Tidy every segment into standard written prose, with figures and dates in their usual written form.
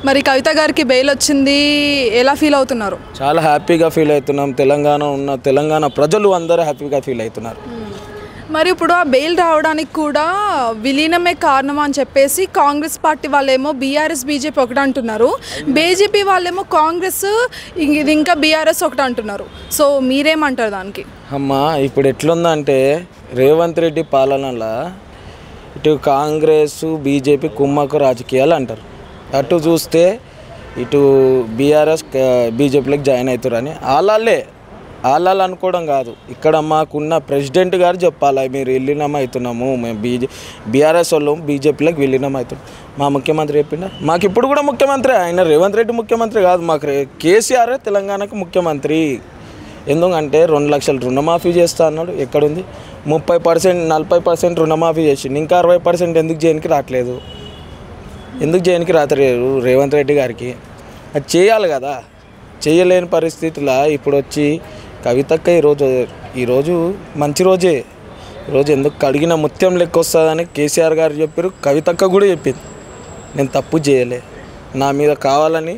మరి కవిత గారికి బెయిల్ వచ్చింది, ఎలా ఫీల్ అవుతున్నారు? చాలా హ్యాపీగా ఫీల్ అవుతున్నాం. తెలంగాణ ప్రజలు అందరూ హ్యాపీగా ఫీల్ అవుతున్నారు. మరి ఇప్పుడు ఆ బెయిల్ రావడానికి కూడా విలీనమే కారణం అని చెప్పేసి కాంగ్రెస్ పార్టీ వాళ్ళేమో బీఆర్ఎస్ బీజేపీ ఒకటి అంటున్నారు, బీజేపీ వాళ్ళేమో కాంగ్రెస్ ఇది ఇంకా బీఆర్ఎస్ ఒకటి అంటున్నారు. సో మీరేమంటారు దానికి? అమ్మా, ఇప్పుడు ఎట్లుందంటే రేవంత్ రెడ్డి పాలనలో ఇటు కాంగ్రెస్ బీజేపీ కుమ్మకు రాజకీయాలు అంటారు, అటు చూస్తే ఇటు బీఆర్ఎస్ బీజేపీలకు జాయిన్ అవుతారని వాళ్ళు అనుకోవడం కాదు. ఇక్కడ మాకున్న ప్రెసిడెంట్ గారు చెప్పాలి, మీరు విలీనం అవుతున్నాము, మేము బీఆర్ఎస్ వాళ్ళు బీజేపీలకు విలీనం అవుతున్నాం. మా ముఖ్యమంత్రి చెప్పిండా? మాకు ఇప్పుడు కూడా ముఖ్యమంత్రి ఆయన రేవంత్ రెడ్డి ముఖ్యమంత్రి కాదు, మాకు కేసీఆర్ తెలంగాణకు ముఖ్యమంత్రి. ఎందుకంటే 2 లక్షల రుణమాఫీ చేస్తా అన్నాడు, ఎక్కడుంది? 30% 40% రుణమాఫీ చేసిండు, ఇంకా 60% ఎందుకు చేయడానికి రావట్లేదు? ఎందుకు చేయడానికి రాతలేరు రేవంత్ రెడ్డి గారికి? అది చేయాలి కదా, చేయలేని పరిస్థితుల్లో ఇప్పుడు వచ్చి కవితక్క ఈరోజు మంచి రోజే, ఈరోజు ఎందుకు కడిగిన ముత్యం లెక్క వస్తుందని కేసీఆర్ గారు చెప్పారు, కవితక్క కూడా చెప్పింది. నేను తప్పు చేయలే, నా మీద కావాలని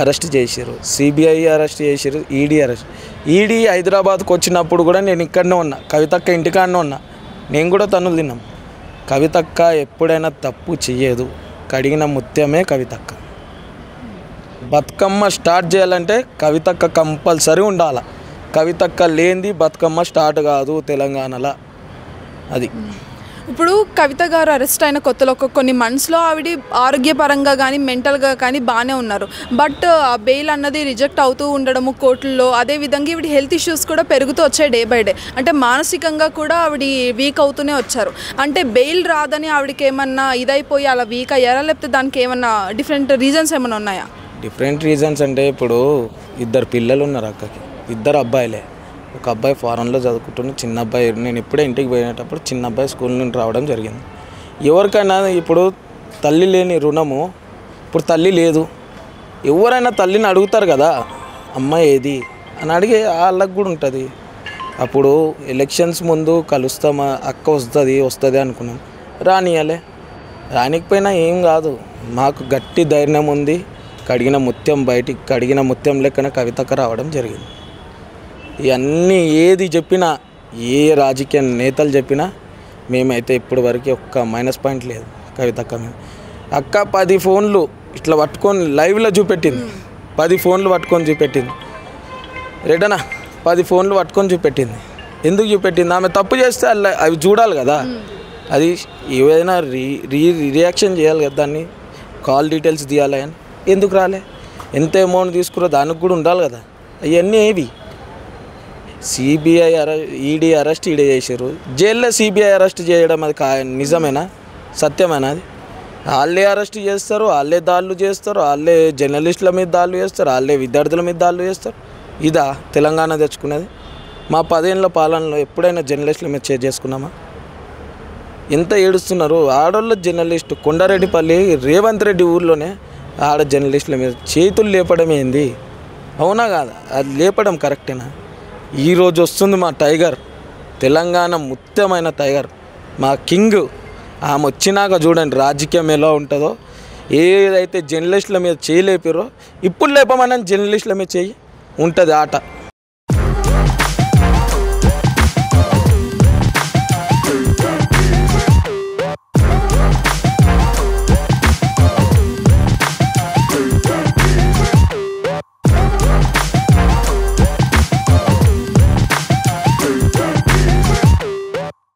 అరెస్ట్ చేశారు, సిబిఐ అరెస్ట్ చేశారు, ఈడీ హైదరాబాద్కి వచ్చినప్పుడు కూడా నేను ఇక్కడనే ఉన్నా, కవితక్క ఇంటికాడనే ఉన్నా, నేను కూడా తన్నులు తిన్నాం. కవితక్క ఎప్పుడైనా తప్పు చేయదు, కడిగిన ముత్యమే కవితక్క. బతుకమ్మ స్టార్ట్ చేయాలంటే కవితక్క కంపల్సరీ ఉండాలి, కవితక్క లేనిది బతుకమ్మ స్టార్ట్ కాదు తెలంగాణలో. అది ఇప్పుడు కవిత గారు అరెస్ట్ అయిన కొత్తలో కొన్ని మంత్స్లో ఆవిడ ఆరోగ్యపరంగా కానీ మెంటల్గా కానీ బాగానే ఉన్నారు, బట్ ఆ బెయిల్ అన్నది రిజెక్ట్ అవుతూ ఉండడము కోర్టుల్లో, అదేవిధంగా ఈవిడ హెల్త్ ఇష్యూస్ కూడా పెరుగుతూ వచ్చాయి డే బై డే, అంటే మానసికంగా కూడా ఆవిడ వీక్ అవుతూనే వచ్చారు. అంటే బెయిల్ రాదని ఆవిడకి ఏమన్నా ఇదైపోయి అలా వీక్ అయ్యారా, లేకపోతే దానికి ఏమన్నా డిఫరెంట్ రీజన్స్ ఏమైనా ఉన్నాయా? డిఫరెంట్ రీజన్స్ అంటే ఇప్పుడు 2 పిల్లలు ఉన్నారు అక్కకి, 2 అబ్బాయిలే. ఒక అబ్బాయి ఫారెన్లో చదువుకుంటున్న, చిన్న అబ్బాయి, నేను ఇప్పుడే ఇంటికి పోయినప్పుడు చిన్న అబ్బాయి స్కూల్ నుండి రావడం జరిగింది. ఎవరికైనా ఇప్పుడు తల్లి లేని రుణము, ఇప్పుడు తల్లి లేదు, ఎవరైనా తల్లిని అడుగుతారు కదా, అమ్మ ఏది అని అడిగే వాళ్ళకి కూడా ఉంటుంది. అప్పుడు ఎలక్షన్స్ ముందు కలుస్తామా, అక్క వస్తుంది అనుకున్నాం, రానికపోయినా ఏం కాదు, మాకు గట్టి ధైర్యం ఉంది. కడిగిన ముత్యం లెక్కన కవితక్క రావడం జరిగింది. ఇవన్నీ ఏది చెప్పినా, ఏ రాజకీయ నేతలు చెప్పినా మేమైతే ఇప్పటి వరకు ఒక్క మైనస్ పాయింట్ లేదు కవితక్క మీద. అక్క 10 ఫోన్లు ఇట్లా పట్టుకొని లైవ్లో చూపెట్టింది, 10 ఫోన్లు పట్టుకొని చూపెట్టింది, రెడనా 10 ఫోన్లు పట్టుకొని చూపెట్టింది. ఎందుకు చూపెట్టింది? ఆమె తప్పు చేస్తే అవి చూడాలి కదా, అది ఏదైనా రియాక్షన్ చేయాలి కదా, దాన్ని కాల్ డీటెయిల్స్ తీయాలి అని. ఎందుకు రాలే? ఎంత అమౌంట్ తీసుకురో దానికి కూడా ఉండాలి కదా. అవన్నీ ఏవి? సిబిఐ ఈడీ అరెస్ట్ చేశారు, జైల్లో సిబిఐ అరెస్ట్ చేయడం అది నిజమేనా, సత్యమేనా? అది వాళ్ళే అరెస్ట్ చేస్తారు, వాళ్ళే దాడులు చేస్తారు, వాళ్ళే జర్నలిస్టుల మీద దాడులు చేస్తారు, వాళ్ళే విద్యార్థుల మీద దాడులు చేస్తారు. ఇదా తెలంగాణ తెచ్చుకునేది? మా 10 ఏళ్ళ పాలనలో ఎప్పుడైనా జర్నలిస్టుల మీద చేసుకున్నామా? ఎంత ఏడుస్తున్నారు ఆడోళ్ళ జర్నలిస్టు. కొండారెడ్డిపల్లి రేవంత్ రెడ్డి ఊర్లోనే ఆడ జర్నలిస్టుల మీద చేతులు లేపడం ఏంది? అవునా కాదా? అది లేపడం కరెక్టేనా? ఈరోజు వస్తుంది మా టైగర్, తెలంగాణ ముత్యమైన టైగర్, మా కింగ్. ఆమె వచ్చినాక చూడండి రాజకీయం ఎలా ఉంటుందో. ఏదైతే జర్నలిస్టుల మీద చేయలేపారో ఇప్పుడు లేపమని జర్నలిస్టుల మీద చేయి ఉంటుంది ఆట.